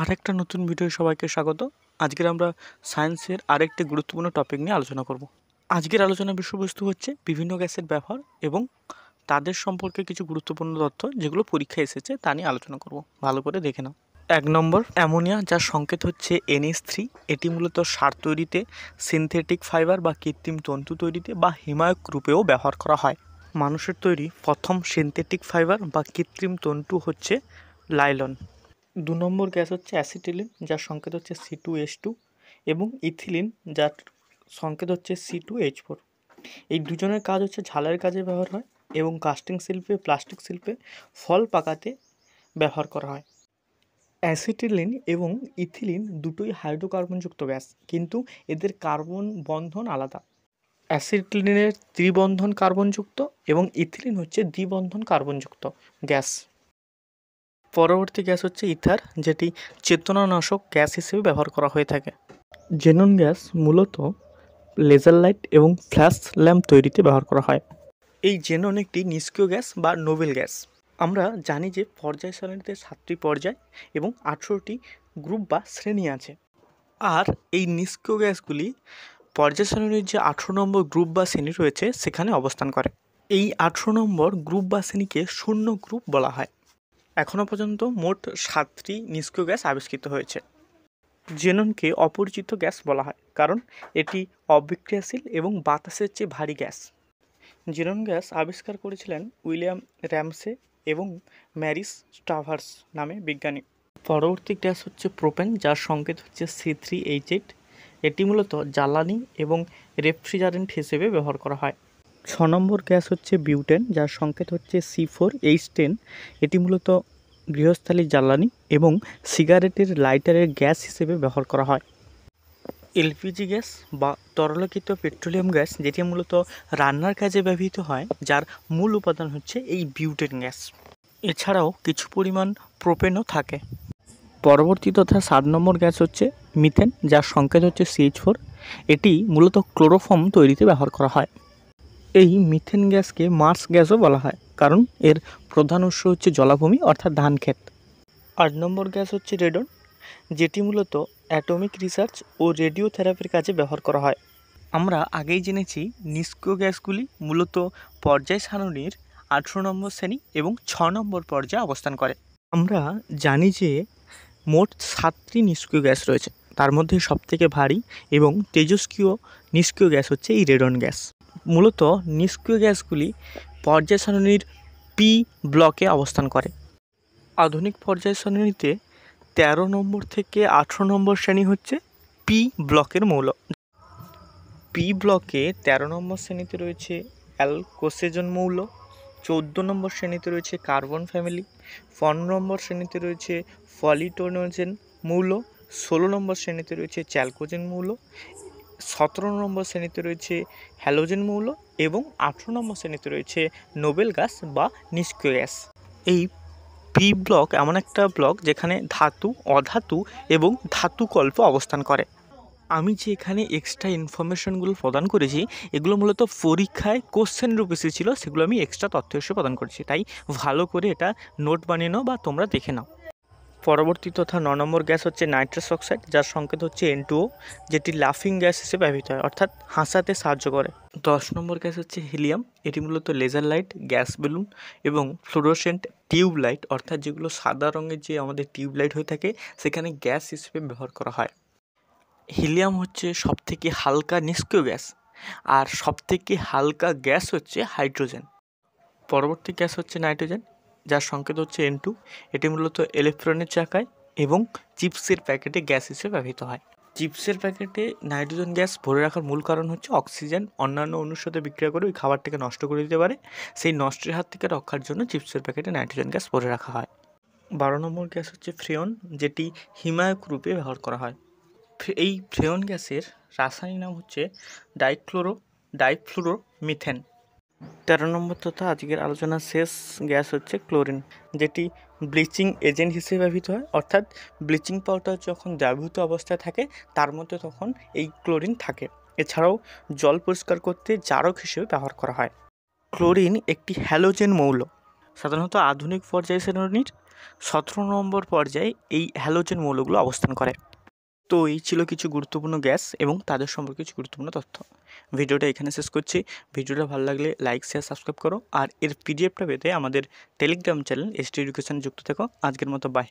আরেকটা নতুন ভিডিও সবাইকে স্বাগত। আজকের আমরা সায়েন্সের আরেকটি গুরুত্বপূর্ণ টপিক নিয়ে আলোচনা করব। আজকের আলোচনার বিষয়বস্তু হচ্ছে বিভিন্ন গ্যাসের ব্যবহার এবং তাদের সম্পর্কে কিছু গুরুত্বপূর্ণ তথ্য যেগুলো পরীক্ষায় এসেছে তা নিয়ে আলোচনা করব। ভালো করে দেখে নাও। 1 নম্বর, অ্যামোনিয়া, যার সংকেত হচ্ছে NH3। এটি মূলত সার তৈরিতে, সিনথেটিক ফাইবার বা কৃত্রিম তন্তু তৈরিতে বা হিমায়ক রূপেও ব্যবহার করা হয়। মানুষের তৈরি প্রথম সিনথেটিক ফাইবার বা কৃত্রিম তন্তু হচ্ছে লাইলন। 2 নম্বর গ্যাস হচ্ছে অ্যাসিটিলিন, যার সংকেত হচ্ছে C2H2, এবং ইথিলিন, যার সংকেত হচ্ছে C2H4। এই দুজনের কাজ হচ্ছে ঝালের কাজে ব্যবহার হয় এবং কাস্টিং শিল্পে, প্লাস্টিক শিল্পে, ফল পাকাতে ব্যবহার করা হয়। অ্যাসিটিলিন এবং ইথিলিন দুটোই হাইড্রোকার্বনযুক্ত গ্যাস, কিন্তু এদের কার্বন বন্ধন আলাদা। অ্যাসিটিলিনের ত্রিবন্ধন কার্বনযুক্ত এবং ইথিলিন হচ্ছে দ্বিবন্ধন কার্বনযুক্ত গ্যাস। পরবর্তী গ্যাস হচ্ছে ইথার, যেটি চেতনানাশক গ্যাস হিসেবে ব্যবহার করা হয়ে থাকে। জেনন গ্যাস মূলত লেজার লাইট এবং ফ্ল্যাশ ল্যাম্প তৈরিতে ব্যবহার করা হয়। এই জেনন একটি নিষ্ক্রিয় গ্যাস বা নোবেল গ্যাস। আমরা জানি যে পর্যায় সারণীতে 7টি পর্যায় এবং 18টি গ্রুপ বা শ্রেণী আছে। আর এই নিষ্ক্রিয় গ্যাসগুলি পর্যায় সারণীর যে 18 নম্বর গ্রুপ বা শ্রেণী রয়েছে সেখানে অবস্থান করে। এই 18 নম্বর গ্রুপ বা শ্রেণীকে শূন্য গ্রুপ বলা হয়। এখনও পর্যন্ত মোট 7টি নিষ্ক্রিয় গ্যাস আবিষ্কৃত হয়েছে। জেননকে অপরিচিত গ্যাস বলা হয় কারণ এটি অবিক্রিয়াশীল এবং বাতাসের চেয়ে ভারী গ্যাস। জেনন গ্যাস আবিষ্কার করেছিলেন উইলিয়াম র্যামসে এবং ম্যারিস স্টাভার্স নামে বিজ্ঞানী। পরবর্তী গ্যাস হচ্ছে প্রোপেন, যার সংকেত হচ্ছে C3H8। এটি মূলত জ্বালানি এবং রেফ্রিজারেন্ট হিসেবে ব্যবহার করা হয়। 6 নম্বর গ্যাস হচ্ছে বিউটেন, যার সংকেত হচ্ছে C4H10। এটি মূলত গৃহস্থালী জ্বালানি এবং সিগারেটের লাইটারের গ্যাস হিসেবে ব্যবহার করা হয়। এলপিজি গ্যাস বা তরলীকৃত পেট্রোলিয়াম গ্যাস, যেটি মূলত রান্নার কাজে ব্যবহৃত হয়, যার মূল উপাদান হচ্ছে এই বিউটেন গ্যাস। এছাড়াও কিছু পরিমাণ প্রোপেনও থাকে। পরবর্তী তথা 7 নম্বর গ্যাস হচ্ছে মিথেন, যার সংকেত হচ্ছে CH4। এটি মূলত ক্লোরোফর্ম তৈরিতে ব্যবহার করা হয়। এই মিথেন গ্যাসকে মার্স গ্যাসও বলা হয় কারণ এর প্রধান উৎস হচ্ছে জলাভূমি অর্থাৎ ধান ক্ষেত। 8 নম্বর গ্যাস হচ্ছে রেডন, যেটি মূলত অ্যাটমিক রিসার্চ ও রেডিও থেরাপির কাজে ব্যবহার করা হয়। আমরা আগেই জেনেছি নিষ্ক্রিয় গ্যাসগুলি মূলত পর্যায় সারণীর 18 নম্বর শ্রেণী এবং 6 নম্বর পর্যায়ে অবস্থান করে। আমরা জানি যে মোট 7টি নিষ্ক্রিয় গ্যাস রয়েছে, তার মধ্যে সবথেকে ভারী এবং তেজস্ক্রিয় নিষ্ক্রিয় গ্যাস হচ্ছে এই রেডন গ্যাস। মূলত নিষ্ক্রিয় গ্যাসগুলি পর্যায় সারণীর পি ব্লকে অবস্থান করে। আধুনিক পর্যায় সারণীতে 13 নম্বর থেকে 18 নম্বর শ্রেণী হচ্ছে পি ব্লকের মৌল। পি ব্লকে 13 নম্বর শ্রেণীতে রয়েছে অ্যালকোসেজন মৌল, 14 নম্বর শ্রেণীতে রয়েছে কার্বন ফ্যামিলি, 15 নম্বর শ্রেণীতে রয়েছে ফলিটোনোজেন মৌল, 16 নম্বর শ্রেণীতে রয়েছে চ্যালকোজেন মৌল, 17 নম্বর শ্রেণীতে রয়েছে হ্যালোজেন মৌল এবং 18 নম্বর শ্রেণীতে রয়েছে নোবেল গ্যাস বা নিষ্ক্রিয় গ্যাস। এই পি ব্লক এমন একটা ব্লক যেখানে ধাতু, অধাতু এবং ধাতুকল্প অবস্থান করে। আমি যে এখানে এক্সট্রা ইনফরমেশনগুলো প্রদান করেছি এগুলো মূলত পরীক্ষায় কোশ্চেন রূপে এসেছিলো, সেগুলো আমি এক্সট্রা তথ্য হিসেবে প্রদান করেছি, তাই ভালো করে এটা নোট বানিয়ে নাও বা তোমরা দেখে নাও। পরবর্তী তথা 9 নম্বর গ্যাস হচ্ছে নাইট্রাস অক্সাইড, যার সংকেত হচ্ছে N2O, যেটি লাফিং গ্যাস হিসেবে ব্যবহৃত হয় অর্থাৎ হাসাতে সাহায্য করে। 10 নম্বর গ্যাস হচ্ছে হিলিয়াম, এটি মূলত লেজার লাইট, গ্যাস বেলুন এবং ফ্লোরোসেন্ট টিউব লাইট অর্থাৎ যেগুলো সাদা রঙের যে আমাদের টিউব লাইট হয়ে থাকে সেখানে গ্যাস হিসেবে ব্যবহার করা হয়। হিলিয়াম হচ্ছে সবথেকে হালকা নিষ্ক্রিয় গ্যাস আর সবথেকে হালকা গ্যাস হচ্ছে হাইড্রোজেন। পরবর্তী গ্যাস হচ্ছে নাইট্রোজেন, যার সংকেত হচ্ছে N2। এটি মূলত ইলেকট্রনের চাকায় এবং চিপসের প্যাকেটে গ্যাস হিসেবে ব্যবহৃত হয়। চিপসের প্যাকেটে নাইট্রোজেন গ্যাস ভরে রাখার মূল কারণ হচ্ছে অক্সিজেন অন্যান্য অণুর সাথে বিক্রিয়া করে ওই খাবারটাকে নষ্ট করে দিতে পারে, সেই নষ্টের হাত থেকে রক্ষার জন্য চিপসের প্যাকেটে নাইট্রোজেন গ্যাস ভরে রাখা হয়। 12 নম্বর গ্যাস হচ্ছে ফ্রেয়ন, যেটি হিমায়ক রূপে ব্যবহার করা হয়। এই ফ্রেয়ন গ্যাসের রাসায়নিক নাম হচ্ছে ডাইফ্লুরোমিথেন। 13 নম্বর তথা আজকের আলোচনার শেষ গ্যাস হচ্ছে ক্লোরিন, যেটি ব্লিচিং এজেন্ট হিসেবে ব্যবহৃত হয় অর্থাৎ ব্লিচিং পাউডার যখন দ্রাবীভূত অবস্থায় থাকে তার মধ্যে তখন এই ক্লোরিন থাকে। এছাড়াও জল পরিষ্কার করতে জারক হিসেবে ব্যবহার করা হয়। ক্লোরিন একটি হ্যালোজেন মৌল। সাধারণত আধুনিক পর্যায় সারণীর 17 নম্বর পর্যায়ে এই হ্যালোজেন মৌলগুলো অবস্থান করে। তো এই ছিল কিছু গুরুত্বপূর্ণ গ্যাস এবং তাদের সম্পর্কে কিছু গুরুত্বপূর্ণ তথ্য। ভিডিওটা এখানে শেষ করছি। ভিডিওটা ভালো লাগলে লাইক, শেয়ার, সাবস্ক্রাইব করো। আর এর পিডিএফটা পেতে আমাদের টেলিগ্রাম চ্যানেল এসটি এডুকেশনে যুক্ত থেকো। আজকের মতো বাই।